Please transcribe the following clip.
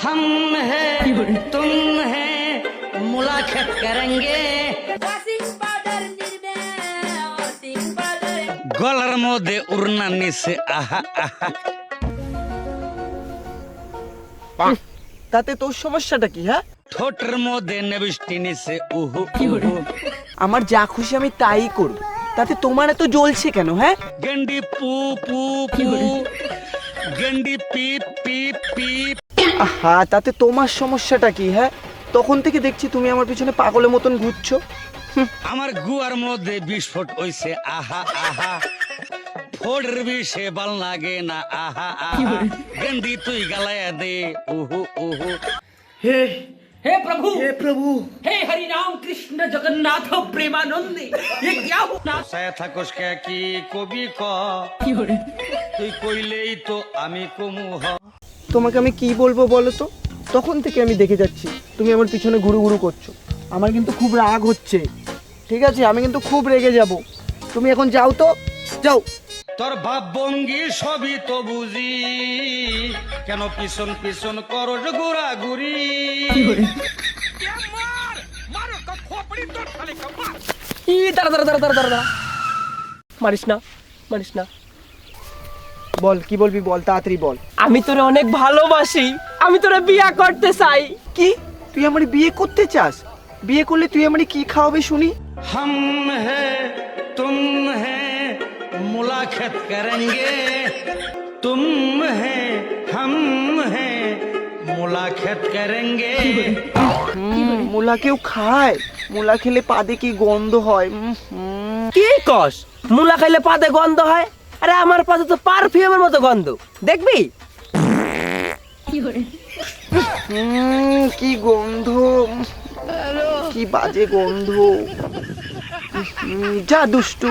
हम है तुम है मुलाकात करेंगे গলার মধ্যে উড়না নিছে আহা আহা তাতে তোর সমস্যাটা কি? হ্যাঁ, ঠোঁটের মধ্যে নেবিষ্টি নিছে উহু উহু আমার যা খুশি আমি তাই করব, তাতে তোমার এত জ্বলছে কেন? হ্যাঁ, গেন্ডি পু পু পু গেন্ডি পিপ পিপ পিপ আহা, তাতে তোমার সমস্যাটা কি? হ্যাঁ, তখন থেকে দেখছি তুমি আমার পিছনে পাগলের মতন ঘুরছো। আমার গুয়ার মধ্যে বিস্ফোট হইছে আহা আহা ফোড়ের বিষে বাল লাগে না আহা আহা গেন্ডি তুই গালায়া দে উহু উহু हे प्रभु হে প্রভু, हे हरि राम कृष्ण जगन्नाथ प्रेमानंदी ये क्या हुआ সায়া থাকস কে কি কবি ক তুই কইলেই তো আমি কমু হ তোমাকে আমি কি বলবো বলো তো? তখন থেকে আমি দেখে যাচ্ছি তুমি আমার পিছনে ঘুরু ঘুরু করছো। আমার কিন্তু খুব রাগ হচ্ছে, ঠিক আছে? আমি কিন্তু খুব রেগে যাব। তুমি এখন যাও তো, যাও। তোর ভাব ভঙ্গি সবই তো বুঝি কেন পিছন পিছন করস ঘুরাঘুরি ই দাঁড়া দাঁড়া দাঁড়া দাঁড়া দাঁড়া মারিস না মারিস না বল, কি বলবি বল, তাড়াতাড়ি বল। আমি তোরে অনেক ভালোবাসি, আমি তোরে বিয়া করতে চাই। কি? তুই আমার বিয়ে করতে চাস? বিয়ে করলে তুই আমার কি খাওয়াবে শুনি? हम है तुम है मुलाकात करेंगे तुम है हम है मुलाकात करेंगे মুলা কেউ খায়? মুলা খেলে পাদে কি গন্ধ হয়। কি কস? মুলা খাইলে পাতে গন্ধ হয়? আরে আমার পাতে তো পারফিউমের মতো গন্ধ, দেখবি? কি গন্ধ, কি বাজে গন্ধ। যা দুষ্টু।